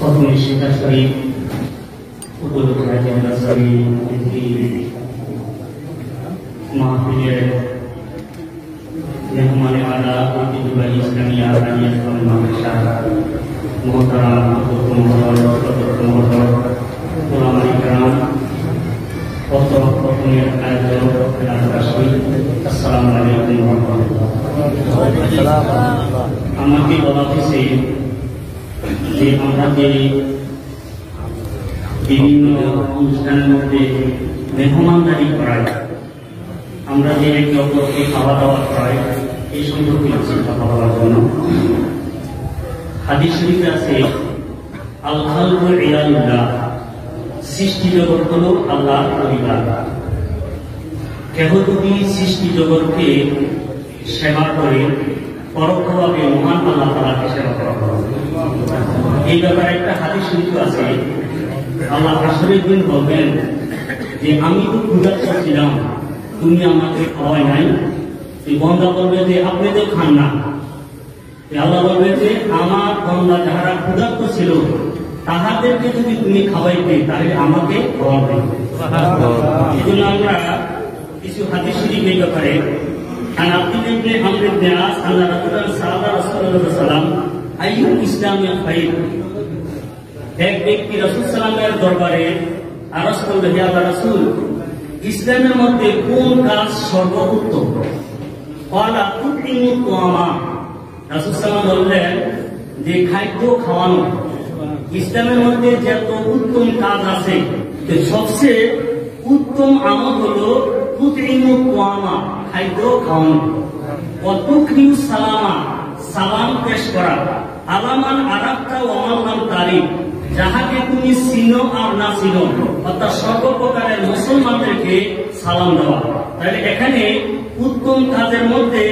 খতমে শিক্ষা শরীফ উপলক্ষে আমরা সবাই একটি মাহফিলের মেহমানে আলা ঐতিহ্যবাহী ইসলামিয়া আলিয়া মাদ্রাসা মোহতারাম ওলামা ইকরাম প্রথমের আয়োজক আসসালামু আলাইকুম ওয়া রাহমাতুল্লাহ। আমাকে বলা হয়েছে যে আমরা যে বিভিন্ন অনুষ্ঠানের মধ্যে মেহমানদারি করাই, আমরা যে একে অপরকে খাওয়া দাওয়া করাই, এই সম্পর্কে কথা বলার জন্য হাদিস শরীফে আছে আল খালকু ইলাল্লাহ, সৃষ্টি জগৎ হলো আল্লাহর পরিবার। কেহ যদি সৃষ্টি জগৎকে সেবা করে পরোক্ষভাবে মহান আল্লাহ তাআলাকে সেবা করা হবে। এই ব্যাপারে একটা হাদিস শরীফ আছে, আল্লাহ হাসরের দিন বলবেন যে আমি তো ক্ষুধার্ত ছিলাম, তুমি আমাকে খাওয়াই নাই। এই বান্দা বলবে যে আপনি তো খান না। আল্লাহ বলবে যে আমার বান্দা যারা ক্ষুধার্ত ছিল তাহাদেরকে যদি তুমি খাওয়াইতে তাহলে আমাকে খাওয়াবে। এই জন্য আমরা কিছু হাদিস শরীফ এই ব্যাপারে এক ব্যক্তি রাসূল সাল্লাল্লাহু দরবারে আরজ করল, হে আল্লাহর রাসূল, ইসলামের মধ্যে কোন কাজ সর্বোত্তম? ক্বালা তুতিমু তুআমা, রাসূল সাল্লাল্লাহু বললেন যে খাদ্য খাওয়ানো। ইসলামের মধ্যে যত উত্তম কাজ আছে সবচেয়ে উত্তম আমল হলো তুতিমু তুআমা, খাদ্য খাওয়ানো। ওয়া তুকরিউ সালামা, সালাম পেশ করা। আলামান আরাফতা ওয়া মান লাম তারিফ, যাহাকে তুমি চিনো আর না চিনো, অর্থাৎ সর্বপ্রকারের মুসলমানদেরকে সালাম দেওয়া। তাহলে এখানে উত্তম কাজের মধ্যে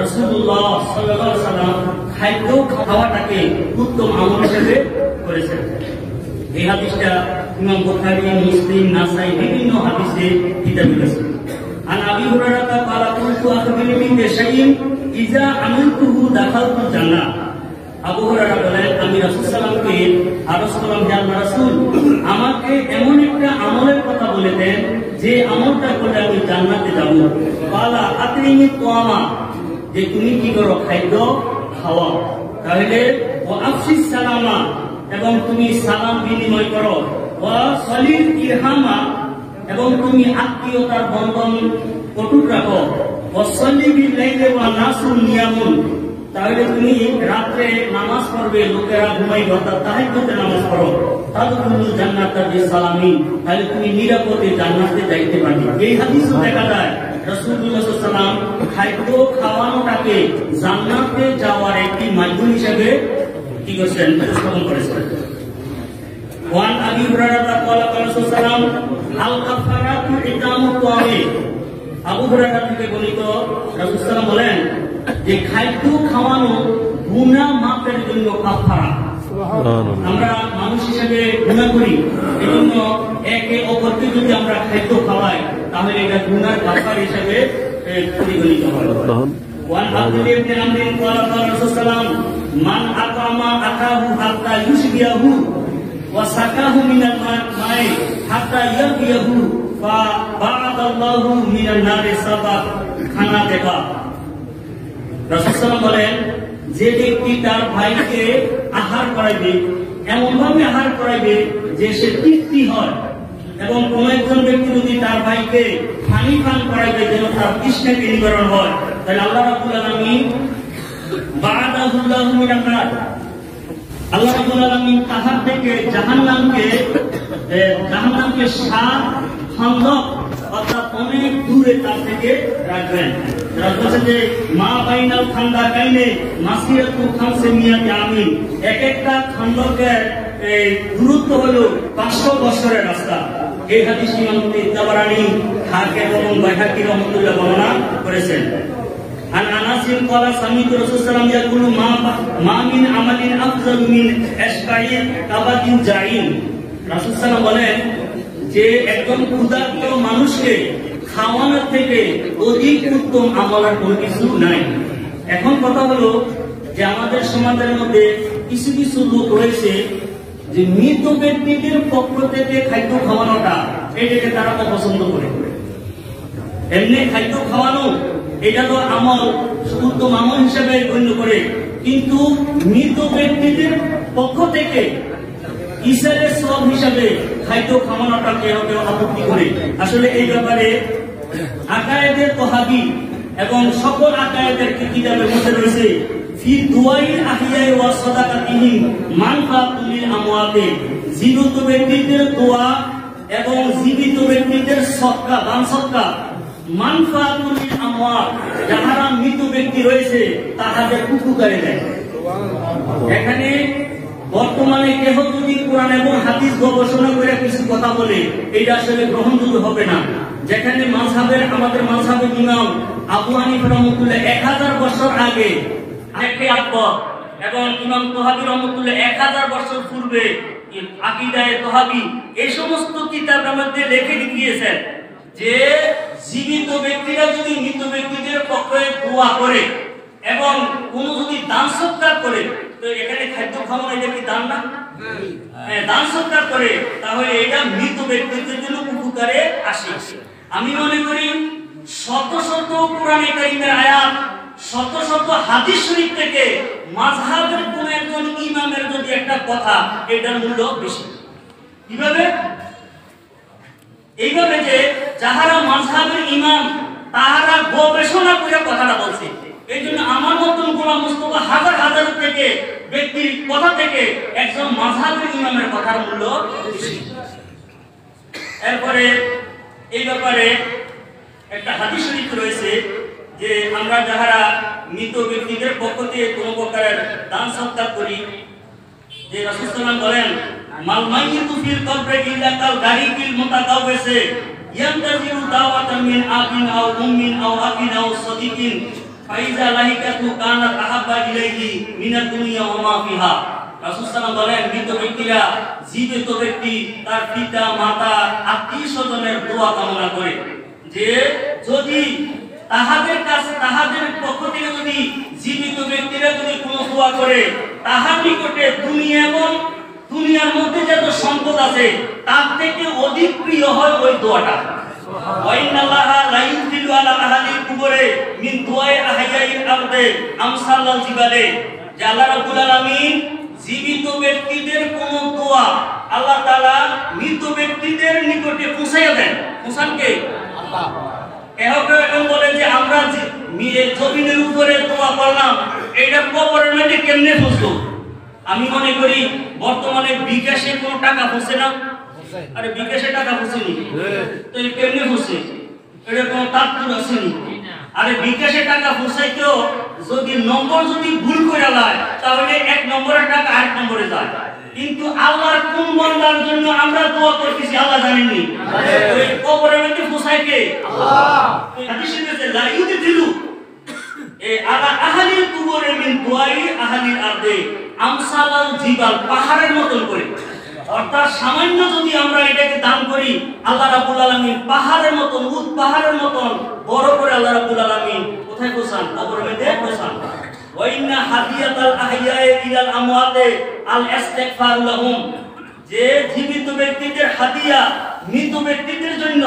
রাসূলুল্লাহ সাল্লাল্লাহু আলাইহি ওয়াসাল্লাম খাদ্য খাওয়াটাকে উত্তম আমল হিসেবে করেছেন। এই হাদিসটা ইমাম বুখারী, মুসলিম, নাসাই বিভিন্ন হাদিসে কিতাবে রয়েছে। আন আবি হুরায়রা ক্বালা কুনতু আখবিরনি বিশাইইন ইযা আমিলতুহু দাখালতুল জান্নাহ। আবু হুরায়রা বলেন, আমি রাসূল সাল্লাল্লাহু আলাইহি ওয়াসাল্লামকে আরজ করলাম, হে আল্লাহর রাসূল, আমাকে এমন একটা আমলের কথা বলে দেন যে আমলটা করলে আমি জান্নাতে যাব। ক্বালা আতরিমি তুআমা, যে তুমি কি করো? খাদ্য খাওয়াও। তাহলে ওয়া আফশিস সালামা, এবং তুমি সালাম বিনিময় করো। ওয়া সলিল ইরহামা, এবং তুমি আত্মীয়তার বন্ধন অটুট রাখো। ওয়া সল্লি বিল লাইলি ওয়া নাসু নিয়ামুন, তাহলে তুমি রাত্রে নামাজ পড়বে, লোকেরা ঘুমাইবে, অর্থাৎ তাহাজ্জুদের নামাজ পড়ো। তাদখুলুল জান্নাতা বিসালামিন, তাহলে তুমি নিরাপদে জান্নাতে যাইতে পারবে। এই হাদিসে দেখা যায় রাসূলুল্লাহ সাল্লাল্লাহু আলাইহি ওয়াসাল্লাম খাদ্য খাওয়ানোটাকে জান্নাতে যাওয়ার একটি মাধ্যম হিসেবে কি করেছেন? উপস্থাপন করেছেন। ওয়ান আবি হুরায়রা ক্বালা ক্বালা রাসূলুল্লাহ সাল্লাল্লাহু আলাইহি ওয়াসাল্লাম আল কাফারাতু ইতামু তুআমি। আবু হুরায়রা থেকে বর্ণিত, রাসূল সাল্লাল্লাহু আলাইহি ওয়াসাল্লাম বলেন যে খাদ্য খাওয়ানো গুনাহ মাফের জন্য কাফারা। আমরা মানুষ হিসেবে গুনাহ করি, এজন্য একে অপরকে যদি আমরা খাদ্য খাওয়াই তাহলে এটা গুনাহর কাফারা হিসেবে পরিগণিত হয়। ওয়ান আব্দুল্লাহ ইবনে আমর ক্বালা ক্বালা রাসূল সাল্লাল্লাহু আলাইহি ওয়াসাল্লাম মান আকামা আকাহু হাত্তা ইউশবিয়াহু ওয়া সাকাহু মিনাল মাই হাত্তা ইয়াবিয়াহু ফা বা'দাল্লাহু মিনান নারি সাবা খানা দেখা। রাসূল সাল্লাল্লাহু আলাইহি ওয়াসাল্লাম বলেন, যে ব্যক্তি তার ভাইকে আহার করাইবে, এমন ভাবে আহার করাইবে যে সে তৃপ্তি হয়, এবং কোন একজন ব্যক্তি যদি তার ভাইকে পানি পান করাইবে যেন তার তৃষ্ণাকে নিবারণ হয়, তাহলে আল্লাহ রাব্বুল আলামিন বা'দাহুল্লাহু মিনান নার, আল্লাহ রাব্বুল আলামিন তাহার থেকে জাহান্নামকে 7 খন্দক, অর্থাৎ অনেক দূরে তার থেকে রাখবেন। বলছেন যে মা বাইনাল খান্দাকাইনে মাসিরাতু 500 আমিন, এক একটা খন্দকের দূরত্ব হলো 500 বছরের রাস্তা। এই হাদিস ইমাম তাবারানী, হাকিম এবং বাইহাকী রাহমাতুল্লাহ বর্ণনা করেছেন। আন আনাসিন ক্বালা সামিতু রাসূল সাল্লাল্লাহু আলাইহি ওয়াসাল্লাম ইয়াকুলু মা মিন আমালিন আফযালু মিন ইশবাইন কাবাদিন জাইন। রাসূল সাল্লাল্লাহু বলেন যে একজন ক্ষুধার্ত মানুষকে খাওয়ানোর থেকে অধিক উত্তম আমল আর কোনো কিছু নাই। এখন কথা হলো যে আমাদের সমাজের মধ্যে কিছু কিছু লোক রয়েছে যে মৃত ব্যক্তিদের পক্ষ থেকে খাদ্য খাওয়ানোটা এটাকে তারা অপছন্দ করে। এমনি খাদ্য খাওয়ানো এটা তো আমল, উত্তম আমল হিসেবে গণ্য করে, কিন্তু মৃত ব্যক্তিদের পক্ষ থেকে ইসরায়েলের সওয়াব হিসাবে খাদ্য খাওয়ানোটা কেউ কেউ আপত্তি করে। আসলে এই ব্যাপারে আকায়েদের তহাবি এবং সকল আকায়েদের কিতাবের মধ্যে রয়েছে ফি দুআইল আহিয়াই ওয়া সাদাকাতিহিম মানফাতুল লিল আমওয়াতে, জীবিত ব্যক্তিদের দোয়া এবং জীবিত ব্যক্তিদের সদকা, দান সদকা, মানফাতুল লিল আমওয়াত, যারা মৃত ব্যক্তি রয়েছে তাদের উপকারে দেয়। এখানে বর্তমানে কেহ যদি কোরআন এবং হাদিস গবেষণা করে কিছু কথা বলে, এটা আসলে গ্রহণযোগ্য হবে না। যেখানে মাযহাবের, আমাদের মাযহাবের ইমাম আবু হানিফা রাহমাতুল্লাহ 1000 বছর আগে এবং ইমাম তহাবী রাহমাতুল্লাহ 1000 বছর পূর্বে আকীদায়ে তহাবী এই সমস্ত কিতাবের মধ্যে লিখে দিয়েছেন যে জীবিত ব্যক্তিরা যদি মৃত ব্যক্তিদের পক্ষে দোয়া করে এবং কোন যদি দান সৎকার করে, তো এখানে খাদ্য খাওয়ানো এটা কি দান না? দান সৎকার করে, তাহলে এটা মৃত ব্যক্তিদের জন্য উপকারে আসে। আমি মনে করি শত শত কোরআনে কারীমের আয়াত, শত শত হাদিস শরীফ থেকে মাযহাবের কোন একজন ইমামের যদি একটা কথা, এটার মূল্য বেশি। কিভাবে? এইভাবে যে যাহারা মাযহাবের ইমাম তাহারা গবেষণা করে কথাটা বলছে। এই জন্য আমার মতন গোলাম মুস্তাফা হাজার হাজার থেকে ব্যক্তির কথা থেকে একজন মাযহাবের ইমামের কথার মূল্য বেশি। এরপরে এই ব্যাপারে একটা হাদিস শরীফ রয়েছে যে আমরা যাহারা মৃত ব্যক্তিদের পক্ষ থেকে কোনো প্রকারের দান সৎকার করি, যে রাসূল সাল্লাল্লাহু আলাইহি ওয়াসাল্লাম বলেন মাল মাইয়িতু ফিল কবরি ইল্লা কাল গারিকিল মুতাকাওয়িসে ইয়ান্তাজিরু দাওয়াতান মিন আবিন আও উম্মিন আও আকিন আও সাদিকিন ফাইজা লাহিকাতু কানাত আহাব্বা ইলাইহি মিনাদ দুনিয়া ওয়া মা ফিহা। রাসূল সাল্লাল্লাহু আলাইহি ওয়াসাল্লাম বলেন মৃত ব্যক্তিরা জীবিত ব্যক্তি তার পিতা মাতা আত্মীয়-স্বজনের দোয়া কামনা করে, যে যদি তাহাদের কাছে, তাহাদের পক্ষ থেকে যদি জীবিত ব্যক্তিরা যদি কোনো দোয়া করে, তাহার নিকটে দুনিয়া এবং দুনিয়ার মধ্যে যত সম্পদ আছে তার থেকে অধিক প্রিয় হয় ওই দোয়াটা। ওয়াইনাল্লাহা লা ইউযিলু আলা আহলিল কুবরে মিন দুআই আহইয়াইল আরদে আমসালাল জিবালে, যে আল্লাহ রাব্বুল আলামিন জীবিত ব্যক্তিদের কোন দোয়া আল্লাহ তাআলা মৃত ব্যক্তিদের নিকটে পৌঁছাইয়া দেন। পৌঁছান কে? আল্লাহ। এখন বলে যে আমরা জমিনের উপরে দোয়া করলাম, এটা কবরের মধ্যে কেমনে পৌঁছলো? আমি মনে করি বর্তমানে বিকাশে কোনো টাকা পৌঁছে না। আরে বিকাশে টাকা পৌঁছেনি তো কেমনে পৌঁছে? এটা কোনো তাৎপর্য আসেনি। আরে বিকাশে টাকা পৌঁছাইতেও যদি নম্বর যদি ভুল করে লায়, তাহলে এক নম্বরের টাকা আরেক নম্বরে যায়। কিন্তু আল্লাহর কোন বান্দার জন্য আমরা দোয়া করতেছি আল্লাহ জানেননি, ওই কবরের মধ্যে পৌঁছায় কে? আল্লাহ। হাদিসে বলেছে লা ইউযিলু আলা আহলিল কুবরে মিন দুআই আহলিল আরদে আমসালাল জিবাল, পাহাড়ের মতন করে। অর্থাৎ সামান্য যদি আমরা এটাকে দান করি, আল্লাহ রাব্বুল আলামিন পাহাড়ের মতন, উট পাহাড়ের মতন বড় করে আল্লাহ রাব্বুল আলামিন কোথায় পৌঁছান? কবরের মধ্যে পৌঁছান। ওয়া ইন্না হাদিয়াতাল আহইয়ায়ে ইলাল আমওয়াতে আল ইস্তিগফার লাহুম, যে জীবিত ব্যক্তিদের হাদিয়া মৃত ব্যক্তিদের জন্য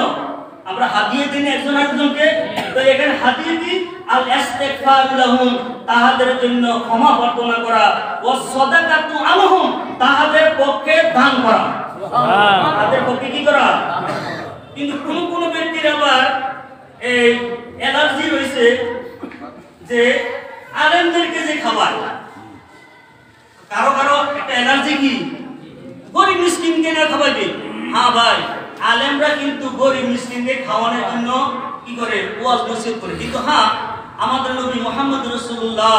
আমরা হাদিয়া দিই একজন আরেকজনকে, তো এখানে হাদিয়া দিই আল ইস্তিগফার লাহুম, তাহাদের জন্য ক্ষমা প্রার্থনা করা, ওয়া সাদাকাতু আনহুম, তাহাদের পক্ষে দান করা। তাদের পক্ষে কি করা? কিন্তু কোন কোন ব্যক্তির আবার এই অ্যালার্জি রয়েছে যে আলেমদেরকে যে খাবার, কারো কারো একটা অ্যালার্জি কি গরিব মিসকিনকে না খাওয়াবে। হ্যাঁ ভাই, আলেমরা কিন্তু গরিব মিসকিনকে খাওয়ানোর জন্য কি করে? ওয়াজ নসিহত করে। কিন্তু হ্যাঁ, আমাদের নবী মুহাম্মদ রাসূলুল্লাহ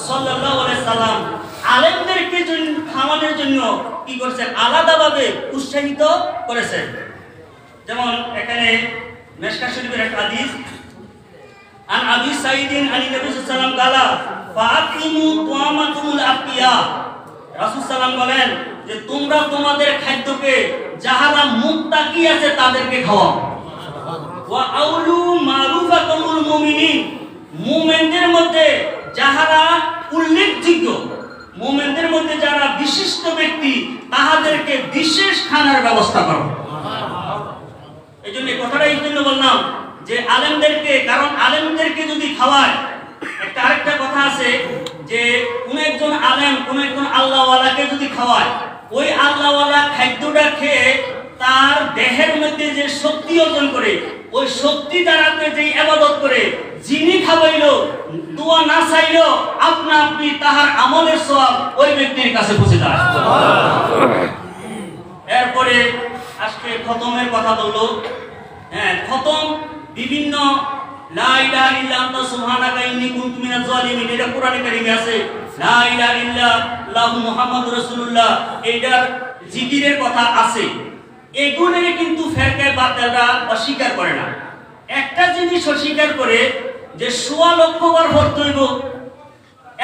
সাল্লাল্লাহু আলাইহি সাল্লাম আলেমদেরকে খাওয়ানোর জন্য কি করেছেন? আলাদাভাবে উৎসাহিত করেছেন। যেমন এখানে মিশকাত শরীফের একটা হাদিস, আন আবি সাঈদিন আলী নবী সাল্লাল্লাহু আলাইহি ওয়াসাল্লাম গালা ফাকিমু তুআমাতুল আকিয়া, রাসূল সাল্লাল্লাহু বলেন যে তোমরা তোমাদের খাদ্যকে যাহারা মুত্তাকি আছে তাদেরকে খাওয়াও। ওয়া আউলু মারুফাতুল মুমিনিন, মুমিনদের মধ্যে যাহারা উল্লেখযোগ্য, মুমিনদের মধ্যে যারা বিশিষ্ট ব্যক্তি তাহাদেরকে বিশেষ খানার ব্যবস্থা করো। এই জন্য কথাটা এই জন্য বললাম যে আলেমদেরকে, কারণ আলেমদেরকে যদি খাওয়ায়, একটা আরেকটা কথা আছে যে কোন একজন আলেম কোন একজন আল্লাহওয়ালাকে যদি খাওয়ায়, ওই আল্লাহওয়ালা খাদ্যটা খেয়ে তার দেহের মধ্যে যে শক্তি অর্জন করে, ওই শক্তি দ্বারাতে যে ইবাদত করে, যিনি খাওয়াইলো দোয়া না চাইলো আপনা আপনি তাহার আমলের সওয়াব ওই ব্যক্তির কাছে পৌঁছে যায়। এরপরে আজকে খতমের কথা বললো। হ্যাঁ, খতম বিভিন্ন লা ইলাহা ইল্লা আনতা সুবহানাকা ইন্নী কুনতু মিনাজ জালিমিন, এটা কোরআনে কারিমে আছে। লা ইলাহা ইল্লাল্লাহু মুহাম্মাদুর রাসূলুল্লাহ, এইটার জিকিরের কথা আছে। এগুলোরে কিন্তু ফেরকায়ে বাতিলরা অস্বীকার করে না। একটা জিনিস অস্বীকার করে যে ১৬ লক্ষ বার পড়তে হইব,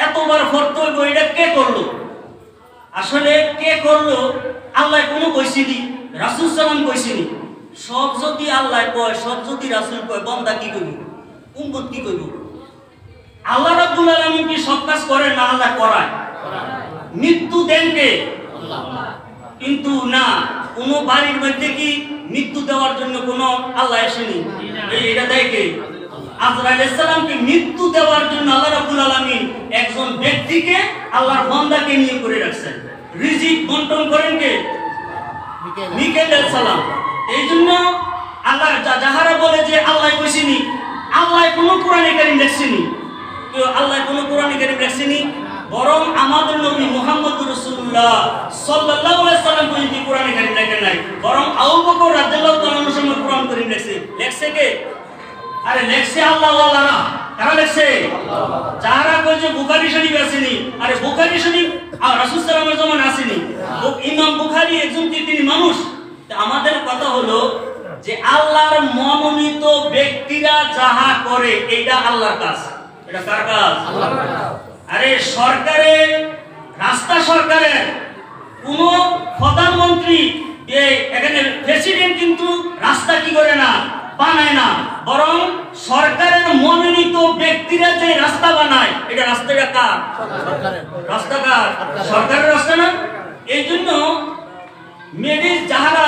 এতবার পড়তে হইব, এটা কে করলো? আসলে কে করলো? আল্লাহ কোনো কইছিনি, রাসূল সাল্লাল্লাহু কইছিনি। সব যদি আল্লাহ কয়, সব যদি রাসূল কয়, বান্দা কি করব? উম্মত কি করব? আল্লাহ রাব্বুল আলামিন কি সব কাজ করেন না? আল্লাহ করায়। মৃত্যু দেন কে? আল্লাহ। কিন্তু না, কোন বাড়ির মধ্যে কি মৃত্যু দেওয়ার জন্য কোন আল্লাহ আসেনি, এটা দেয় কে? আজরাইল আলাইহিস সালামকে মৃত্যু দেওয়ার জন্য আল্লাহ রাব্বুল আলামিন একজন ব্যক্তিকে, আল্লাহর বান্দাকে নিয়ে করে রাখছেন। রিজিক বন্টন করেন কে? মিকাইল আলাইহিস সালাম। এই জন্য আল্লাহ যাহারা বলে যে আল্লাহ কইছিনি, আল্লাহ কোনো কোরআনে কারীম লেখছেনি, কেউ আল্লাহ কোনো কোরআনে কারীম লেখছেনি, বরং আমাদের নবী মুহাম্মদুর রাসূলুল্লাহ সাল্লাল্লাহু আলাইহি সাল্লাম পর্যন্ত কোরআনে কারীম লেখেন নাই, বরং আবু বকর রাদিয়াল্লাহু তাআলা আনহু সময় কোরআন কারীম লেখছে। লেখছে কে? আরে লেখছে আল্লাহ ওয়ালারা। কারা লেখছে? আল্লাহ। যারা কয় যে বুখারী শরীফ আসেনি, আরে বুখারী শরীফ আর রাসূল সাল্লাল্লাহু আলাইহি ওয়াসাল্লামের জমানায় আসেনি। ইমাম বুখারী একজন তিনি মানুষ। আমাদের কথা হলো যে আল্লাহর মনোনীত ব্যক্তিরা যাহা করে এটা আল্লাহর কাজ। এটা কার কাজ? আল্লাহর কাজ। আরে সরকারের রাস্তা, সরকারের কোন প্রধানমন্ত্রী, এখানে প্রেসিডেন্ট কিন্তু রাস্তা কি করে না, বানায় না, বরং সরকারের মনোনীত ব্যক্তিরা যে রাস্তা বানায়, এটা রাস্তাটা কার? রাস্তা কার? সরকারের রাস্তা না। এই জন্য মেডিস যাহারা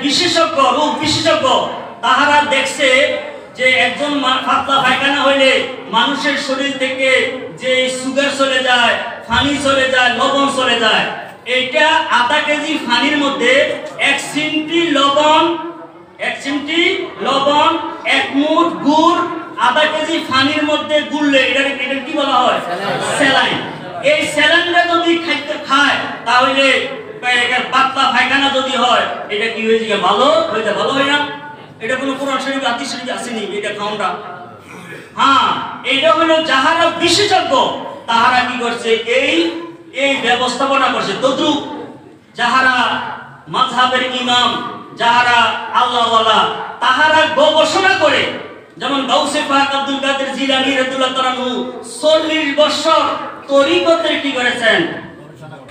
বিশেষজ্ঞ, রোগ বিশেষজ্ঞ, তাহারা দেখছে যে একজন পাতলা পায়খানা হইলে মানুষের শরীর থেকে যে সুগার চলে যায়, পানি চলে যায়, লবণ চলে যায়। এইটা আধা কেজি পানির মধ্যে 1 চিমটি লবণ, 1 মুঠ গুড় আধা কেজি পানির মধ্যে গুললে এটা কি বলা হয়? স্যালাইন। এই স্যালাইনটা যদি খায় তাহলে পাতলা পায়খানা যদি হয়, এটা কি হয়ে যায়? ভালো হয়ে যায়। ভালো হয় না? এটা কোনো কোরআন শরীফ হাদিস শরীফ আসেনি এটা খাওয়াটা। হ্যাঁ, এটা হলো যাহারা বিশেষজ্ঞ তাহারা কি করছে, এই ব্যবস্থাপনা করছে। তদ্রুপ যাহারা মাযহাবের ইমাম, যাহারা আল্লাহওয়ালা, তাহারা গবেষণা করে, যেমন গাউসে পাক আব্দুল কাদের জিলানী রাদিয়াল্লাহু তাআলা আনহু 40 বছর তরিকতের কি করেছেন?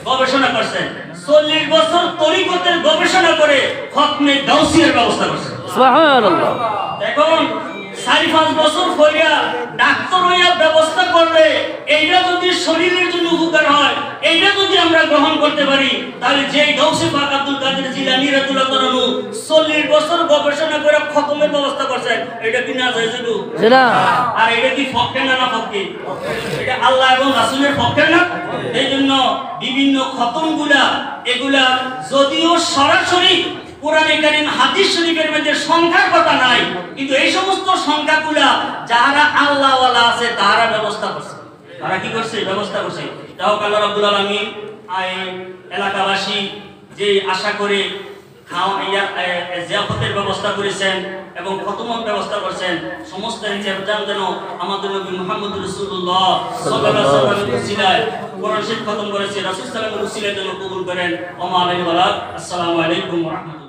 গবেষণা করছেন। 40 বছর তরিকতের গবেষণা করে খতমে গাউসিয়ার ব্যবস্থা করছেন। সুবহানাল্লাহ। এখন 4-5 বছর হইয়া ডাক্তার হইয়া ব্যবস্থা করলে এইটা যদি শরীরের জন্য উপকার হয়, এইটা যদি আমরা গ্রহণ করতে পারি, তাহলে যে গাউসে পাক আব্দুল কাদের জিলানী রাদিয়াল্লাহু তাআলা আনহু 40 বছর গবেষণা করে খতমের ব্যবস্থা করছেন, এটা কি না জায়েজ? না। আর এটা কি ফককে না? না ফককে। এটা আল্লাহ এবং রাসূলের পক্ষে না। এইজন্য বিভিন্ন খতমগুলা, এগুলা যদিও সরাসরি কোরআনে কারীম হাদিস শরীফের মধ্যে সংখ্যার কথা নাই, কিন্তু এই সমস্ত সংখ্যাগুলা যারা আল্লাহওয়ালা আছে তারা ব্যবস্থা করছে। তারা কি করছে? ব্যবস্থা করছে। তাও আল্লাহ রাব্বুল আলামিন এলাকাবাসী যে আশা করে জিয়াফতের ব্যবস্থা করেছেন এবং খতমের ব্যবস্থা করেছেন, সমস্ত ইনসান যেন আমাদের নবী মুহাম্মদুর রাসূলুল্লাহ সাল্লাল্লাহু আলাইহি ওয়াসাল্লামের উসিলায় কোরআন শরীফ খতম করেছে, রাসূল সাল্লাল্লাহু আলাইহি ওয়াসাল্লামের উসিলায় যেন কবুল করেন। ওয়া আলাইহি ওয়া আসসালামু আলাইকুম ওয়া রাহমাতুল্লাহ।